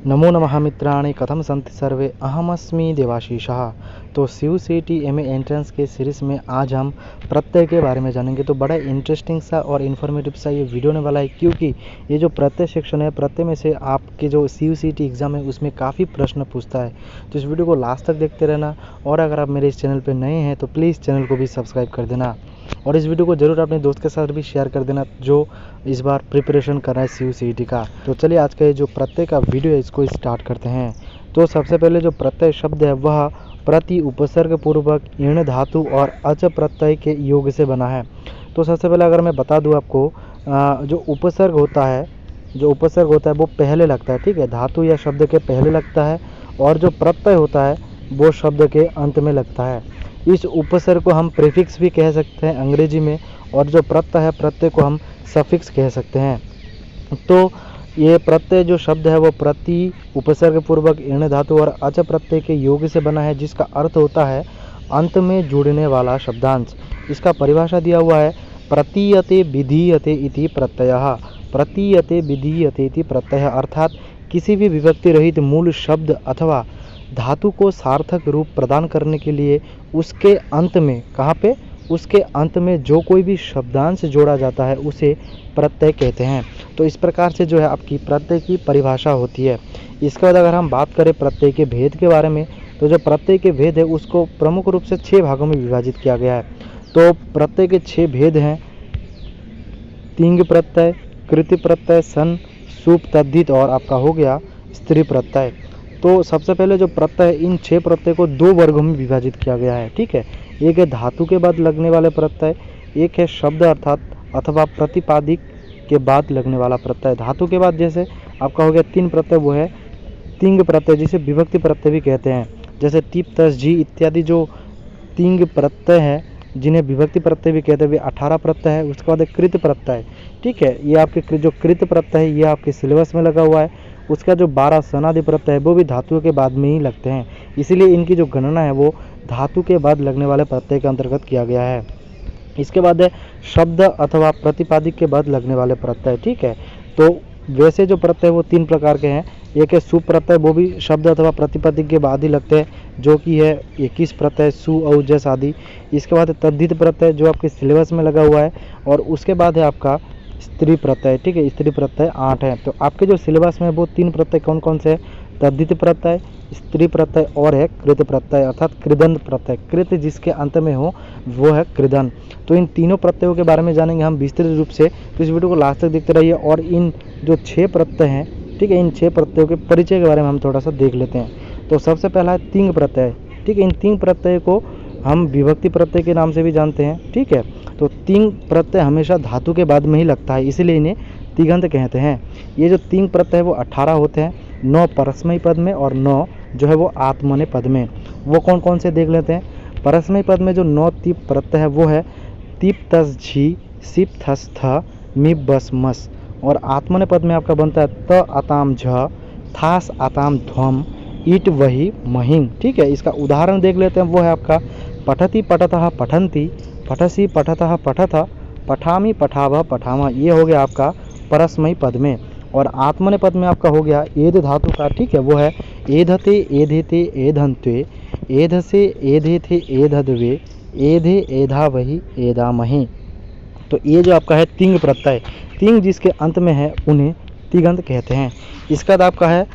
नमो नमः मित्राणि कथम सन्ति सर्वे अहमस्मि देवाशीषः। तो CUCET MA एंट्रेंस के सीरीज़ में आज हम प्रत्यय के बारे में जानेंगे। तो बड़ा इंटरेस्टिंग सा और इन्फॉर्मेटिव सा ये वीडियो होने वाला है, क्योंकि ये जो प्रत्यय सेक्शन है, प्रत्यय में से आपके जो CUCET एग्ज़ाम है उसमें काफ़ी प्रश्न पूछता है। तो इस वीडियो को लास्ट तक देखते रहना, और अगर आप मेरे इस चैनल पर नए हैं तो प्लीज़ चैनल को भी सब्सक्राइब कर देना, और इस वीडियो को ज़रूर अपने दोस्त के साथ भी शेयर कर देना जो इस बार प्रिपरेशन कर रहा है CUCET का। तो चलिए आज का ये जो प्रत्यय का वीडियो है इसको स्टार्ट करते हैं। तो सबसे पहले जो प्रत्यय शब्द है वह प्रति उपसर्ग पूर्वक ईण धातु और अच प्रत्यय के योग से बना है। तो सबसे पहले अगर मैं बता दूं आपको, जो उपसर्ग होता है वो पहले लगता है, ठीक है, धातु या शब्द के पहले लगता है, और जो प्रत्यय होता है वो शब्द के अंत में लगता है। इस उपसर्ग को हम प्रीफिक्स भी कह सकते हैं अंग्रेजी में, और जो प्रत्यय को हम सफिक्स कह सकते हैं। तो ये प्रत्यय जो शब्द है वो प्रति उपसर्ग पूर्वक ईण धातु और अच प्रत्यय के योग से बना है, जिसका अर्थ होता है अंत में जुड़ने वाला शब्दांश। इसका परिभाषा दिया हुआ है, प्रतीयते विधीयते इति प्रत्ययः। प्रतीयते विधीयते इति प्रत्ययः अर्थात किसी भी विभक्ति रहित मूल शब्द अथवा धातु को सार्थक रूप प्रदान करने के लिए उसके अंत में, कहाँ पे, उसके अंत में जो कोई भी शब्दांश जोड़ा जाता है उसे प्रत्यय कहते हैं। तो इस प्रकार से जो है आपकी प्रत्यय की परिभाषा होती है। इसके बाद अगर हम बात करें प्रत्यय के भेद के बारे में, तो जो प्रत्यय के भेद है उसको प्रमुख रूप से 6 भागों में विभाजित किया गया है। तो प्रत्यय के 6 भेद हैं, तिंग प्रत्यय, कृति प्रत्यय, सन, सुप, तद्धित और आपका हो गया स्त्री प्रत्यय। तो सबसे पहले जो प्रत्यय है, इन 6 प्रत्यय को 2 वर्गों में विभाजित किया गया है, ठीक है। एक है धातु के बाद लगने वाले प्रत्यय, एक है शब्द अर्थात अथवा प्रतिपादिक के बाद लगने वाला प्रत्यय। धातु के बाद जैसे आपका हो गया 3 प्रत्यय, वो है तिंग प्रत्यय, जिसे विभक्ति प्रत्यय भी कहते हैं। जैसे तिप, तस, झी इत्यादि जो तिंग प्रत्यय है जिन्हें विभक्ति प्रत्यय भी कहते हैं, वे 18 प्रत्यय है। उसके बाद एक कृत प्रत्यय, ठीक है, ये आपके जो कृत प्रत्यय है ये आपके सिलेबस में लगा हुआ है। उसका जो 12 सनादि प्रत्यय है वो भी धातुओं के बाद में ही लगते हैं, इसीलिए इनकी जो गणना है वो धातु के बाद लगने वाले प्रत्यय के अंतर्गत किया गया है। इसके बाद है शब्द अथवा प्रतिपादिक के बाद लगने वाले प्रत्यय, ठीक है। तो वैसे जो प्रत्यय वो 3 प्रकार के हैं। एक है सुप प्रत्यय, वो भी शब्द अथवा प्रतिपादिक के बाद ही लगते हैं, जो कि है 21 प्रत्यय, सु, औ, जस आदि। इसके बाद है तद्धित प्रत्यय जो आपके सिलेबस में लगा हुआ है, और उसके बाद है आपका स्त्री प्रत्यय, ठीक है, स्त्री प्रत्यय 8 है। तो आपके जो सिलेबस में वो 3 प्रत्यय कौन कौन से हैं, तद्धित प्रत्यय, स्त्री प्रत्यय और है कृत प्रत्यय अर्थात कृदंत प्रत्यय। कृत जिसके अंत में हो वो है कृदन। तो इन तीनों प्रत्ययों के बारे में जानेंगे हम विस्तृत रूप से, तो इस वीडियो को लास्ट तक देखते रहिए। और इन जो 6 प्रत्यय हैं, ठीक है, इन 6 प्रत्ययों के परिचय के बारे में हम थोड़ा सा देख लेते हैं। तो सबसे पहला है तिंग प्रत्यय, ठीक है। इन 3 प्रत्यय को हम विभक्ति प्रत्यय के नाम से भी जानते हैं, ठीक है। तो तिंग प्रत्यय हमेशा धातु के बाद में ही लगता है, इसीलिए इन्हें तिगंत कहते हैं। ये जो तिंग प्रत्यय है वो 18 होते हैं, 9 परस्मयी पद में और 9 जो है वो आत्मनेय पद में। वो कौन कौन से देख लेते हैं। परस्मयी पद में जो 9 तिप प्रत्यय है वो है तिप, तस, झी, सिप, थस, थ, मिप, बस, मस। और आत्मनेय पद में आपका बनता है त, अताम, झ, थास, अताम, ध्वम, ईट, वही, महिंग, ठीक है। इसका उदाहरण देख लेते हैं, वो है आपका पठति, पठतः, पठन्ति, पठसी, पठतः, पठथ, पठामी, पठावः, पठामा। ये हो गया आपका परस्मयी पद में। और आत्मनेय पद में आपका हो गया एध धातु का, ठीक है, वो है एधते, एधेते, एधन्त्वे, एधसे, एधेथे, एधद्वे, एधे, एधावहि, एधामहि। तो ये जो आपका है तिंग प्रत्यय, तिंग जिसके अंत में है उन्हें तिगंत कहते हैं। इसका बाद आपका है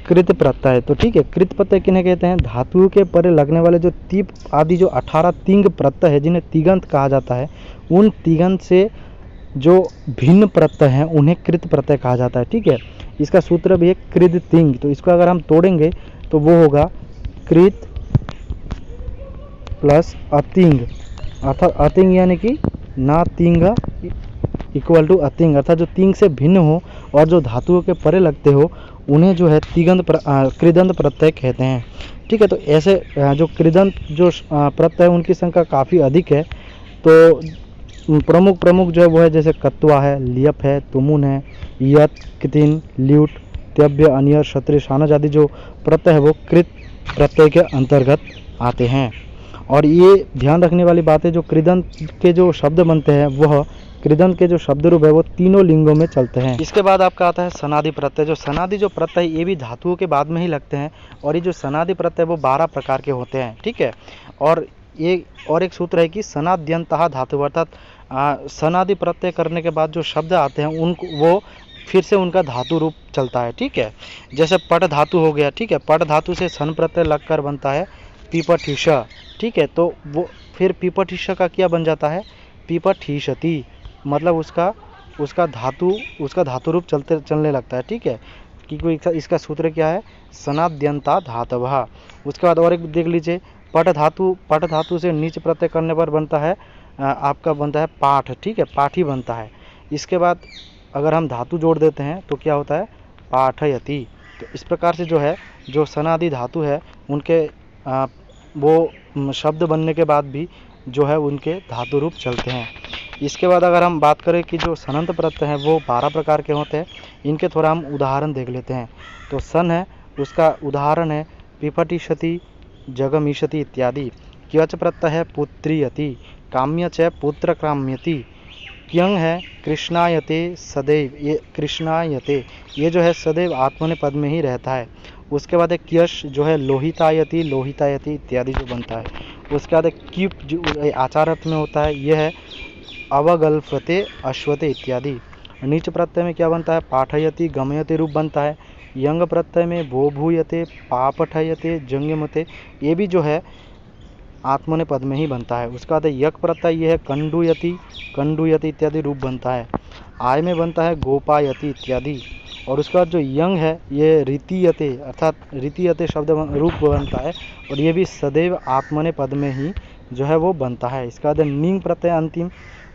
कृत प्रत्यय। तो ठीक है, कृत प्रत्यय किन्हें कहते हैं, धातुओं के परे लगने वाले जो तिप आदि जो 18 तिंग प्रत्यय है जिन्हें तिगंत कहा जाता है, उन तिगंत से जो भिन्न प्रत्यय हैं उन्हें कृत प्रत्यय कहा जाता है, ठीक है। इसका सूत्र भी है कृत तिंग। तो इसको अगर हम तोड़ेंगे तो वो होगा कृत प्लस अतिंग, अर्थात अतिंग यानी कि ना तिंग इक्वल टू अतिंग, अर्थात जो तिंग से भिन्न हो और जो धातुओं के परे लगते हो उन्हें जो है कृदंत प्रत्यय कहते हैं, ठीक है। तो ऐसे जो कृदंत जो प्रत्यय उनकी संख्या काफ़ी अधिक है। तो प्रमुख जो है वो है जैसे कत्वा है, लियप है, तुमुन है, यत, कितिन, ल्यूट, त्यव्य, अनियर, क्षत्रिय, शानज आदि जो प्रत्यय है वो कृत प्रत्यय के अंतर्गत आते हैं। और ये ध्यान रखने वाली बात है, जो कृदंत के जो शब्द बनते हैं वह कृदंत के जो शब्द रूप है वो तीनों लिंगों में चलते हैं। इसके बाद आपका आता है सनादि प्रत्यय। जो सनादि जो प्रत्यय ये भी धातुओं के बाद में ही लगते हैं, और ये जो सनादि प्रत्यय वो 12 प्रकार के होते हैं, ठीक है। और ये और एक सूत्र है कि सनाद्यंतः धातु, अर्थात सनादि प्रत्यय करने के बाद जो शब्द आते हैं उनको वो फिर से उनका धातु रूप चलता है, ठीक है। जैसे पट धातु हो गया, ठीक है, पट धातु से सन प्रत्यय लगकर बनता है पीपठीश, ठीक है। तो वो फिर पीपठीश का क्या बन जाता है, पीपठीशति, मतलब उसका धातु रूप चलने लगता है, ठीक है। क्योंकि इसका सूत्र क्या है, सनाद्यंता धातवः। उसके बाद और एक देख लीजिए, पट धातु से नीच प्रत्यय करने पर बनता है आपका बनता है पाठ, ठीक है, पाठी बनता है। इसके बाद अगर हम धातु जोड़ देते हैं तो क्या होता है, पाठयति। तो इस प्रकार से जो है जो सनादि धातु है उनके वो शब्द बनने के बाद भी जो है उनके धातु रूप चलते हैं। इसके बाद अगर हम बात करें कि जो सनंत प्रत्यय हैं वो 12 प्रकार के होते हैं, इनके थोड़ा हम उदाहरण देख लेते हैं। तो सन है, उसका उदाहरण है पिपटिशति, जगमीशति इत्यादि। क्यच प्रत्यय है पुत्रियति, काम्य च पुत्र काम्यति। क्यंग है कृष्णायते सदैव, ये कृष्णायते ये जो है सदैव आत्मने पद में ही रहता है। उसके बाद एक क्यश जो है लोहितायति, लोहितायति इत्यादि जो बनता है। उसके बाद एक क्यूप जो आचार अर्थ में होता है, यह है अवगल्फते, अश्वते इत्यादि। नीच प्रत्यय में क्या बनता है, पाठयति, गमयते रूप बनता है। यंग प्रत्यय में भूभूयते, पापठयते, जंगमते, ये भी जो है आत्मने पद में ही बनता है। उसके बाद यक प्रत्यय ये है कंडूयति, कंडूयति इत्यादि रूप बनता है। आय में बनता है गोपायति इत्यादि। और उसके बाद जो यंग है ये रीतियते, अर्थात रीतियते शब्द रूप बनता है, और ये भी सदैव आत्मने पद में ही जो है वो बनता है। इसके बाद नींग प्रत्यय अंतिम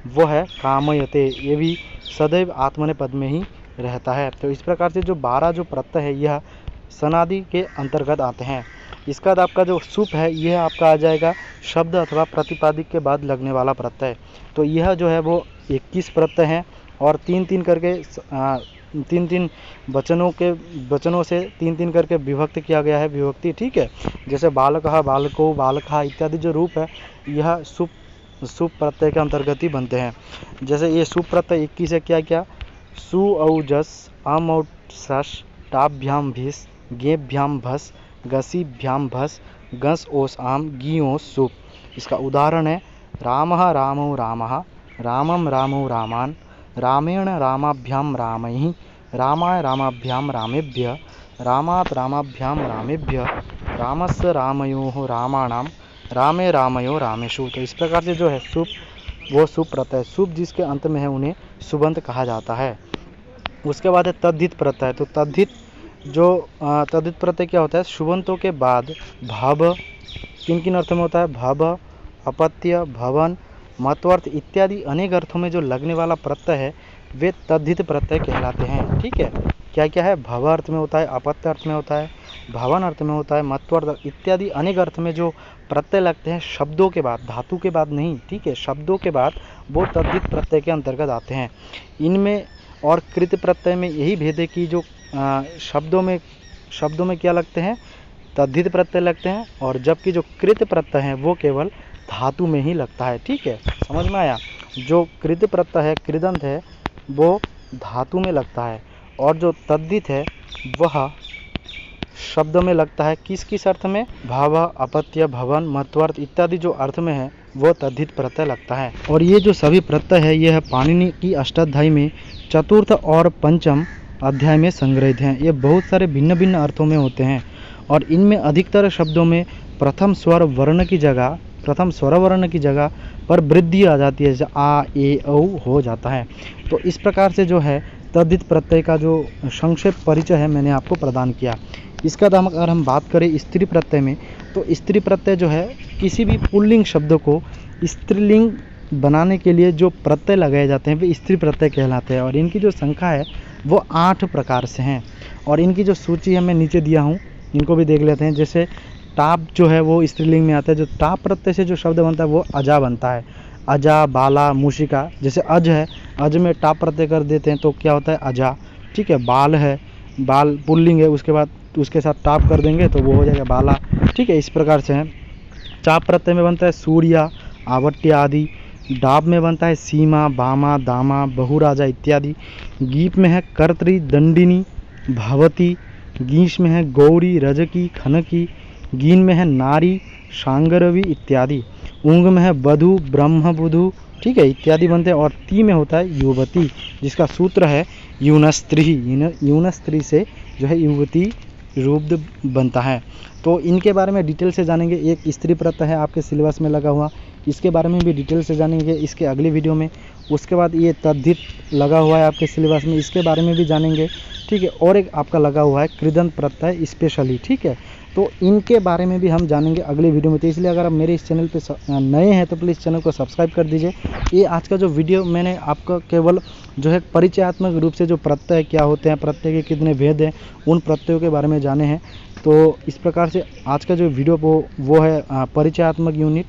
वो है कामयते, ये भी सदैव आत्मने पद में ही रहता है। तो इस प्रकार से जो 12 जो प्रत्यय है यह सनादि के अंतर्गत आते हैं। इसका बाद आपका जो सुप है यह आपका आ जाएगा शब्द अथवा प्रतिपादिक के बाद लगने वाला प्रत्यय। तो यह जो है वो 21 प्रत्यय हैं, और 3-3 करके 3-3 वचनों से 3-3 करके विभक्त किया गया है, विभक्ति, ठीक है। जैसे बालकः, बालको, बालका इत्यादि जो रूप है यह सुप प्रत्यय के अंतर्गत ही बनते हैं। जैसे ये सुप प्रत्यय 21 है, क्या क्या, सु औ जस, अम औ सस, टाभ्याम भिस, गेभ्याम भस, गसीभ्याम भस, गस ओस आम, गियों सुप। इसका उदाहरण है रामः रामौ रामः, रामं रामौ रामान, रामेण रामाभ्याम रामैः, रामाय रामाभ्याम रामेभ्यः, रामात् रामाभ्याम रामेभ्यः, रामस्य रामयोः रामाणाम, रामे रामयो रामेषु। तो इस प्रकार से जो है सुप वो सुप प्रत्यय, सुप जिसके अंत में है उन्हें सुबंत कहा जाता है। उसके बाद है तद्धित प्रत्यय। तो तद्धित प्रत्यय क्या होता है, शुभंतों के बाद भव, किन किन अर्थों में होता है, भव, अपत्य, भवन, मतवर्थ इत्यादि अनेक अर्थों में जो लगने वाला प्रत्यय है वे तद्धित प्रत्यय कहलाते हैं, ठीक है। क्या क्या है, भव अर्थ में होता है, अपत्य अर्थ में होता है, भवन अर्थ में होता है, मतवर्थ इत्यादि अनेक अर्थ में जो प्रत्यय लगते हैं शब्दों के बाद, धातु के बाद नहीं, ठीक है, शब्दों के बाद, वो तद्धित प्रत्यय के अंतर्गत आते हैं। इनमें और कृत प्रत्यय में यही भेद है कि जो शब्दों में क्या लगते हैं, तद्धित प्रत्यय लगते हैं, और जबकि जो कृत प्रत्यय है वो केवल धातु में ही लगता है, ठीक है, समझ में आया। जो कृत प्रत्यय है, कृदंत है, वो धातु में लगता है, और जो तद्धित है वह शब्द में लगता है। किस किस अर्थ में, भाव, अपत्य, भवन, मतवर्थ इत्यादि जो अर्थ में है वो तद्धित प्रत्यय लगता है। और ये जो सभी प्रत्यय है ये है पाणिनि की अष्टाध्यायी में चतुर्थ और पंचम अध्याय में संग्रहित हैं। ये बहुत सारे भिन्न भिन्न अर्थों में होते हैं, और इनमें अधिकतर शब्दों में प्रथम स्वर वर्ण की जगह पर वृद्धि आ जाती है, जैसे आ, ए, औ हो जाता है। तो इस प्रकार से जो है तद्धित प्रत्यय का जो संक्षेप परिचय है मैंने आपको प्रदान किया। इसका अगर हम बात करें स्त्री प्रत्यय में, तो स्त्री प्रत्यय जो है किसी भी पुल्लिंग शब्द को स्त्रीलिंग बनाने के लिए जो प्रत्यय लगाए जाते हैं वे स्त्री प्रत्यय कहलाते हैं, और इनकी जो संख्या है वो 8 प्रकार से हैं, और इनकी जो सूची है मैं नीचे दिया हूँ, इनको भी देख लेते हैं। जैसे टाप जो है वो स्त्रीलिंग में आता है, जो टाप प्रत्यय से जो शब्द बनता है वो अजा बनता है, अजा, बाला, मूषिका। जैसे अज है, अज में टाप प्रत्यय कर देते हैं तो क्या होता है, अजा, ठीक है। बाल है, बाल पुल्लिंग है, उसके बाद उसके साथ टाप कर देंगे तो वो हो जाएगा बाला, ठीक है। इस प्रकार से है। चाप प्रत्यय में बनता है सूर्या, आवट्य आदि। डाब में बनता है सीमा, बामा, दामा, बहुराजा इत्यादि। गीप में है कर्त्री, दंडिनी, भवती। गीश में है गौरी, रजकी, खनकी। गीन में है नारी, शांगरवी इत्यादि। ऊंग में है वधु, ब्रह्मबुधु, ठीक है, इत्यादि बनते हैं। और ती में होता है युवती, जिसका सूत्र है यूनस्त्री। यूनस्त्री से जो है युवती रूप बनता है। तो इनके बारे में डिटेल से जानेंगे। एक स्त्री प्रत्यय है आपके सिलेबस में लगा हुआ, इसके बारे में भी डिटेल से जानेंगे इसके अगले वीडियो में। उसके बाद ये तद्धित लगा हुआ है आपके सिलेबस में, इसके बारे में भी जानेंगे, ठीक है। और एक आपका लगा हुआ है कृदंत प्रत्यय स्पेशली, ठीक है। तो इनके बारे में भी हम जानेंगे अगले वीडियो में। तो इसलिए अगर आप मेरे इस चैनल पे नए हैं तो प्लीज़ चैनल को सब्सक्राइब कर दीजिए। ये आज का जो वीडियो मैंने आपका केवल जो है परिचयात्मक रूप से जो प्रत्यय क्या होते हैं, प्रत्यय के कितने भेद हैं, उन प्रत्ययों के बारे में जाने हैं। तो इस प्रकार से आज का जो वीडियो वो है परिचयात्मक यूनिट।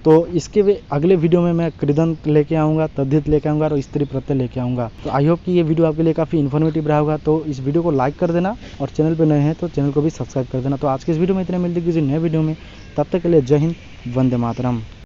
तो इसके अगले वीडियो में मैं कृदंत लेके आऊँगा, तद्धित लेके आऊँगा और स्त्री प्रत्यय लेके आऊँगा। तो आई होप कि ये वीडियो आपके लिए काफ़ी इन्फॉर्मेटिव रहा होगा। तो इस वीडियो को लाइक कर देना और चैनल पे नए हैं तो चैनल को भी सब्सक्राइब कर देना। तो आज के इस वीडियो में इतने, मिलते किसी नए वीडियो में, तब तक के लिए जय हिंद, वंदे मातरम।